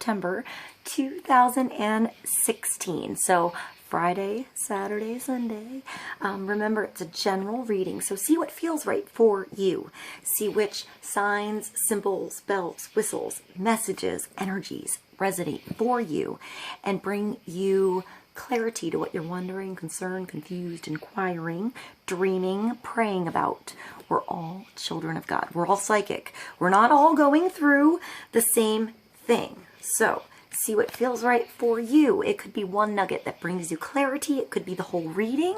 September 2016. So Friday, Saturday, Sunday. Remember, it's a general reading, so see what feels right for you. See which signs, symbols, bells, whistles, messages, energies resonate for you and bring you clarity to what you're wondering, concerned, confused, inquiring, dreaming, praying about. We're all children of God. We're all psychic. We're not all going through the same thing. So see what feels right for you. It could be one nugget that brings you clarity. It could be the whole reading.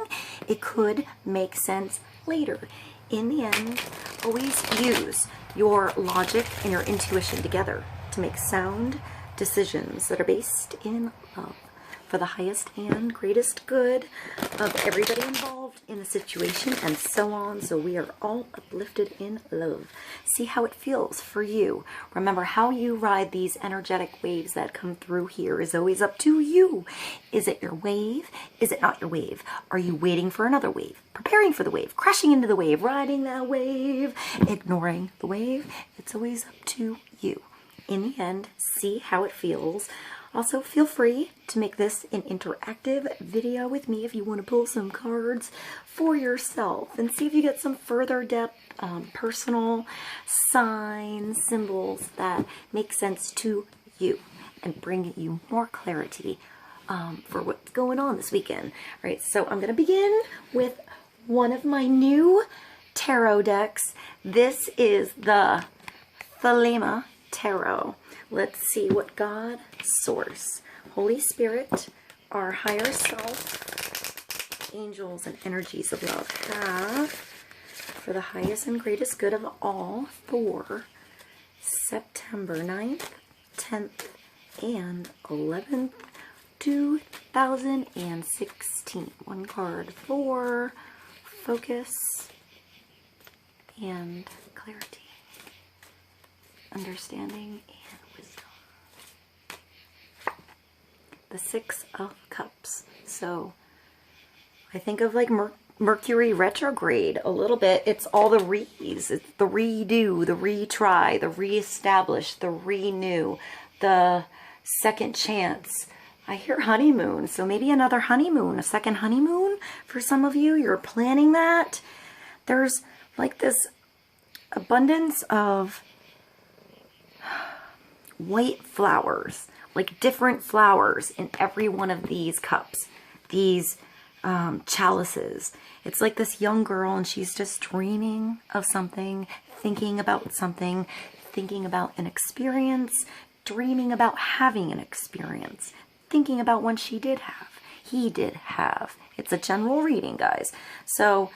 It could make sense later. In the end, always use your logic and your intuition together to make sound decisions that are based in love for the highest and greatest good of everybody involved in the situation, and so on, so we are all uplifted in love. See how it feels for you. Remember, how you ride these energetic waves that come through here is always up to you. Is it your wave? Is it not your wave? Are you waiting for another wave? Preparing for the wave? Crashing into the wave? Riding that wave? Ignoring the wave? It's always up to you. In the end, see how it feels. Also, feel free to make this an interactive video with me if you want to pull some cards for yourself and see if you get some further depth, personal signs, symbols that make sense to you and bring you more clarity for what's going on this weekend. All right, so I'm going to begin with one of my new tarot decks. This is the SELENA Tarot. Let's see what God, Source, Holy Spirit, our higher self, angels, and energies of love have for the highest and greatest good of all for September 9th, 10th, and 11th, 2016. One card for focus and clarity, understanding, and wisdom. The Six of Cups. So I think of like Mercury retrograde a little bit. It's all the re's. It's the redo, the retry, the reestablish, the renew, the second chance. I hear honeymoon, so maybe another honeymoon, a second honeymoon for some of you. You're planning that. There's like this abundance of white flowers, like different flowers in every one of these cups, these chalices. It's like this young girl and she's just dreaming of something, thinking about something, thinking about an experience, dreaming about having an experience, thinking about one she did have, he did have. It's a general reading, guys. So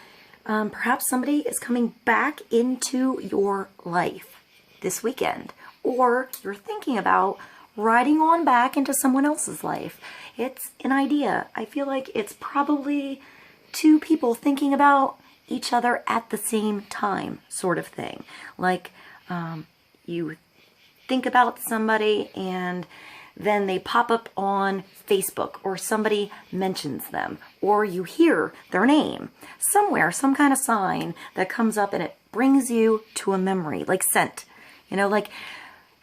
perhaps somebody is coming back into your life this weekend, or you're thinking about riding on back into someone else's life. It's an idea. I feel like it's probably two people thinking about each other at the same time, sort of thing. Like you think about somebody and then they pop up on Facebook, or somebody mentions them, or you hear their name somewhere, some kind of sign that comes up and it brings you to a memory, like scent. You know, like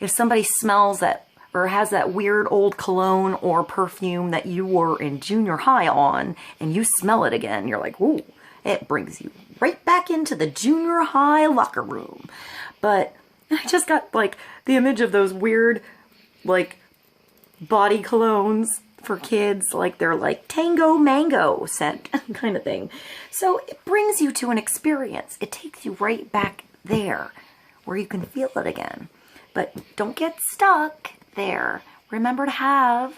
if somebody smells that or has that weird old cologne or perfume that you were in junior high on and you smell it again, you're like, ooh, it brings you right back into the junior high locker room. But I just got like the image of those weird like body colognes for kids, like they're like tango mango scent kind of thing. So it brings you to an experience. It takes you right back there where you can feel it again. But don't get stuck there. Remember to have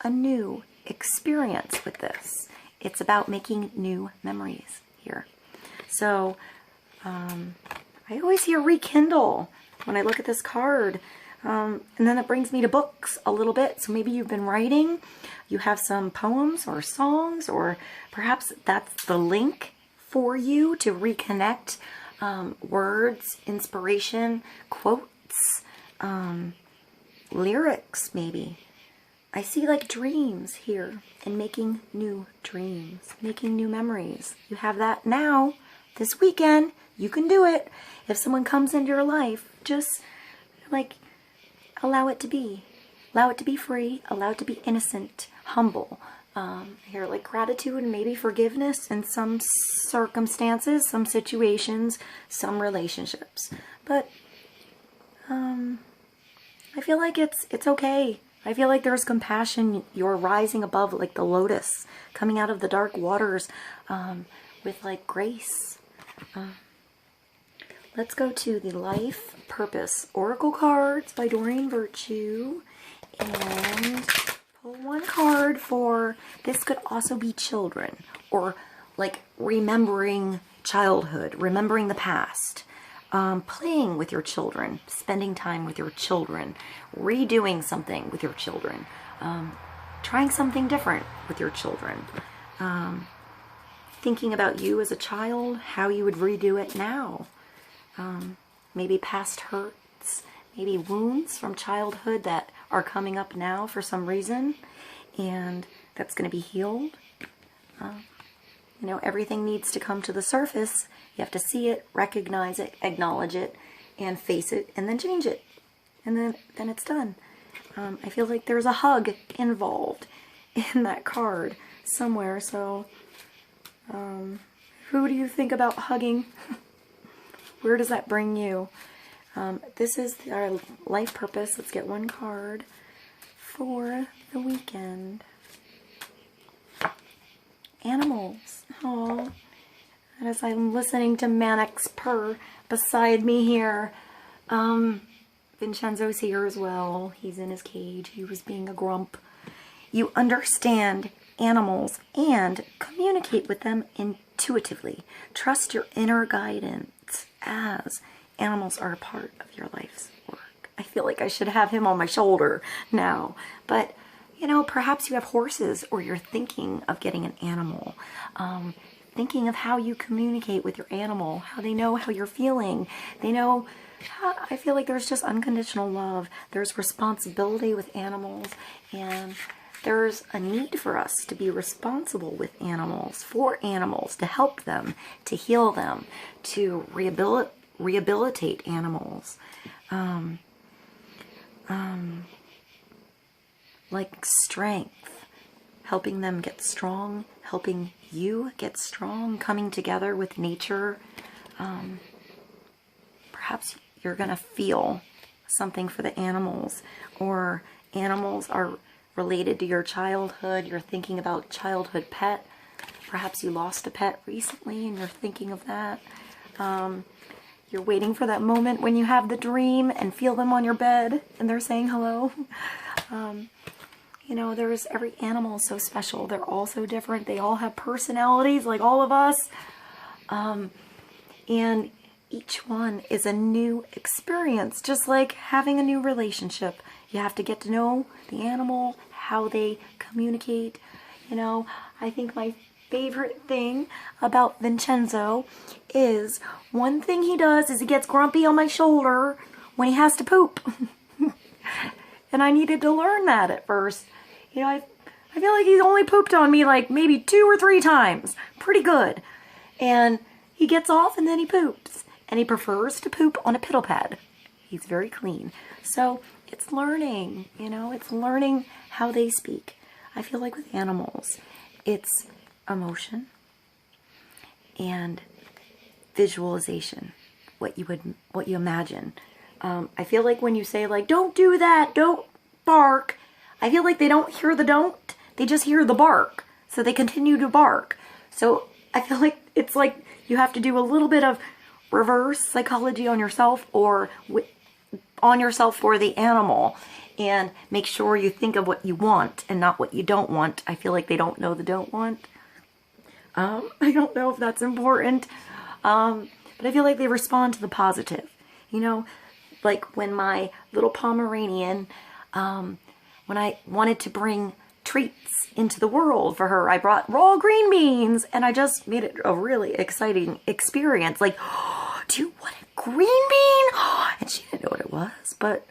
a new experience with this. It's about making new memories here. So I always hear rekindle when I look at this card. And then it brings me to books a little bit. So maybe you've been writing, you have some poems or songs, or perhaps that's the link for you to reconnect words, inspiration, quotes, lyrics maybe. I see like dreams here and making new dreams, making new memories. You have that now, this weekend. You can do it. If someone comes into your life, just like allow it to be. Allow it to be free, allow it to be innocent, humble. Here, like gratitude and maybe forgiveness in some circumstances, some situations, some relationships. But I feel like it's okay. I feel like there's compassion. You're rising above like the lotus, coming out of the dark waters with like grace. Let's go to the Life Purpose Oracle cards by Doreen Virtue and pull one card for, this could also be children or like remembering childhood, remembering the past. Playing with your children, spending time with your children, redoing something with your children, trying something different with your children, thinking about you as a child, how you would redo it now, maybe past hurts, maybe wounds from childhood that are coming up now for some reason, and that's going to be healed. You know, everything needs to come to the surface. You have to see it, recognize it, acknowledge it, and face it, and then change it. And then it's done. I feel like there's a hug involved in that card somewhere. So, who do you think about hugging? Where does that bring you? This is our life purpose. Let's get one card for the weekend. Animals. Oh, and as I'm listening to Mannix purr beside me here, Vincenzo's here as well. He's in his cage. He was being a grump. You understand animals and communicate with them intuitively. Trust your inner guidance as animals are a part of your life's work. I feel like I should have him on my shoulder now, but you know, perhaps you have horses or you're thinking of getting an animal. Thinking of how you communicate with your animal, how they know how you're feeling. They know, I feel like there's just unconditional love. There's responsibility with animals, and there's a need for us to be responsible with animals, for animals, to help them, to heal them, to rehabilitate animals. Like strength, helping them get strong, helping you get strong, coming together with nature. Perhaps you're going to feel something for the animals, or animals are related to your childhood. You're thinking about childhood pet. Perhaps you lost a pet recently and you're thinking of that. You're waiting for that moment when you have the dream and feel them on your bed and they're saying hello. You know, there's every animal is so special. They're all so different. They all have personalities like all of us. And each one is a new experience, just like having a new relationship. You have to get to know the animal, how they communicate. You know, I think my favorite thing about Vincenzo is one thing he does is he gets grumpy on my shoulder when he has to poop. And I needed to learn that at first. You know, I feel like he's only pooped on me like maybe 2 or 3 times. Pretty good. And he gets off and then he poops. And he prefers to poop on a piddle pad. He's very clean. So it's learning, you know, it's learning how they speak. I feel like with animals, it's emotion and visualization, what you imagine. I feel like when you say like, don't do that, don't bark, I feel like they don't hear the don't, they just hear the bark. So they continue to bark. So I feel like it's like you have to do a little bit of reverse psychology on yourself or on yourself for the animal, and make sure you think of what you want and not what you don't want. I feel like they don't know the don't want. I don't know if that's important. But I feel like they respond to the positive. You know, like when my little Pomeranian, when I wanted to bring treats into the world for her, I brought raw green beans, and I just made it a really exciting experience. Like, oh, do you want a green bean? And she didn't know what it was, but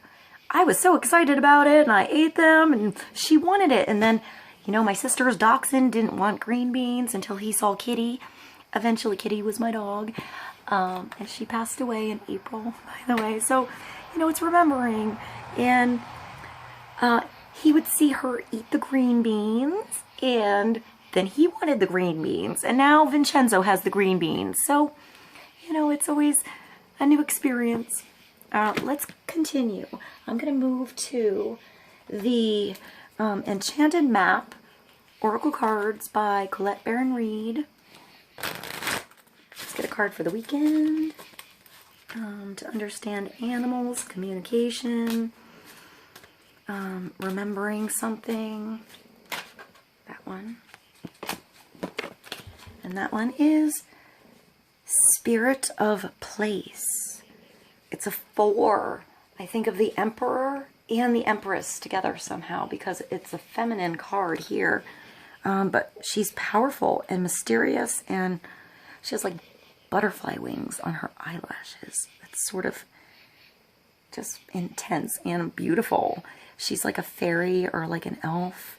I was so excited about it, and I ate them, and she wanted it. And then, you know, my sister's dachshund didn't want green beans until he saw Kitty. Eventually, Kitty was my dog, and she passed away in April, by the way. So, you know, it's remembering, and he would see her eat the green beans, and then he wanted the green beans, and now Vincenzo has the green beans. So, you know, it's always a new experience. Let's continue. I'm going to move to the Enchanted Map Oracle Cards by Colette Baron Reed. Let's get a card for the weekend. To understand animals, communication, remembering something. That one. And that one is Spirit of Place. It's a 4. I think of the Emperor and the Empress together somehow because it's a feminine card here. But she's powerful and mysterious, and she has like butterfly wings on her eyelashes. It's sort of just intense and beautiful. She's like a fairy or like an elf,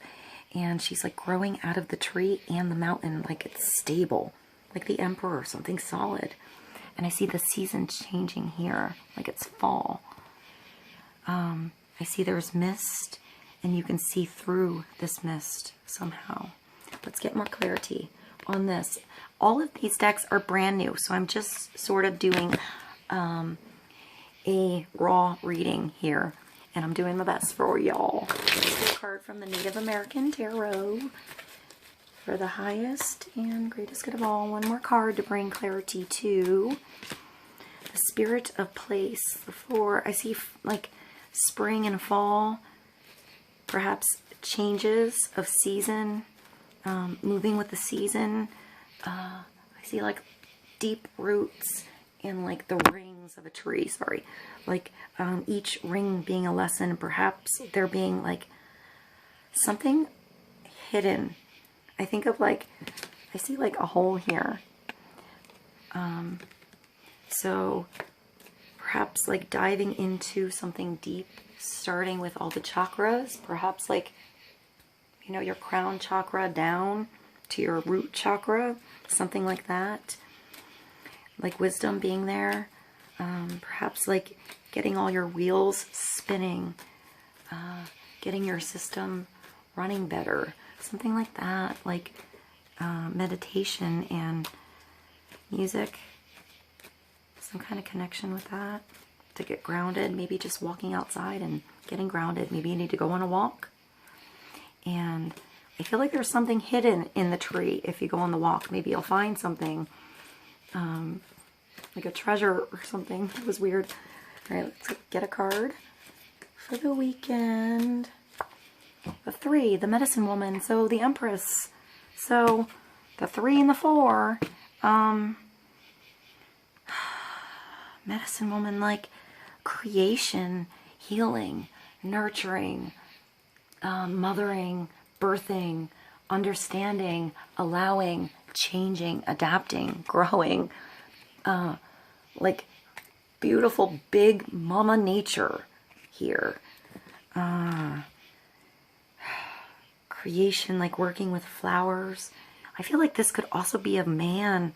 and she's like growing out of the tree and the mountain, like it's stable, like the Emperor, something solid. And I see the season changing here, like it's fall. I see there's mist, and you can see through this mist somehow. Let's get more clarity on this. All of these decks are brand new, so I'm just sort of doing a raw reading here, and I'm doing my best for y'all. Let's get a card from the Native American Tarot for the highest and greatest good of all. One more card to bring clarity to the Spirit of Place. The 4, I see like spring and fall, perhaps changes of season, moving with the season. I see like deep roots in like the rings of a tree, sorry. Like each ring being a lesson, perhaps there being like something hidden. I think of like, I see like a hole here. So perhaps like diving into something deep, starting with all the chakras, perhaps like, you know, your crown chakra down to your root chakra, something like that. Like wisdom being there. Perhaps like getting all your wheels spinning, getting your system running better, something like that. Like meditation and music, some kind of connection with that. To get grounded, maybe just walking outside and getting grounded. Maybe you need to go on a walk. And I feel like there's something hidden in the tree if you go on the walk. Maybe you'll find something, like a treasure or something. It was weird. All right, let's get a card for the weekend. The 3, the Medicine Woman. So the Empress. So the 3 and the 4. Medicine Woman, like creation, healing, nurturing, mothering, birthing, understanding, allowing, changing, adapting, growing, like beautiful big mama nature here. Creation, like working with flowers. I feel like this could also be a man.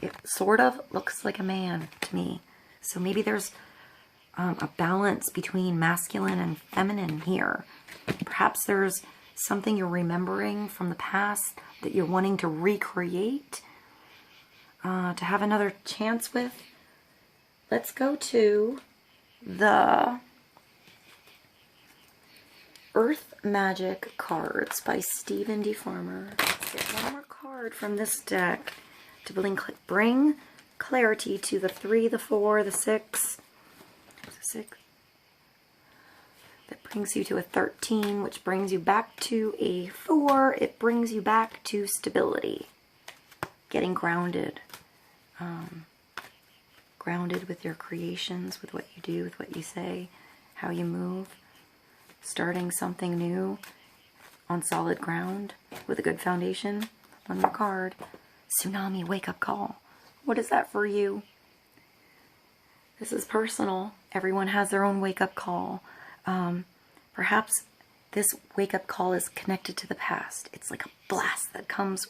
It sort of looks like a man to me. So maybe there's a balance between masculine and feminine here. Perhaps there's something you're remembering from the past that you're wanting to recreate, to have another chance with. Let's go to the Earth Magic cards by Stephen D. Farmer. Let's get one more card from this deck to bring clarity to the 3, the 4, the 6. 6. That brings you to a 13, which brings you back to a 4. It brings you back to stability. Getting grounded. Grounded with your creations, with what you do, with what you say, how you move. Starting something new on solid ground with a good foundation. One more card. Tsunami wake-up call. What is that for you? This is personal. Everyone has their own wake-up call. Perhaps this wake-up call is connected to the past. It's like a blast that comes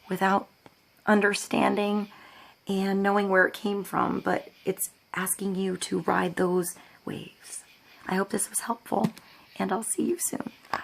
without understanding and knowing where it came from, but it's asking you to ride those waves. I hope this was helpful, and I'll see you soon. Bye.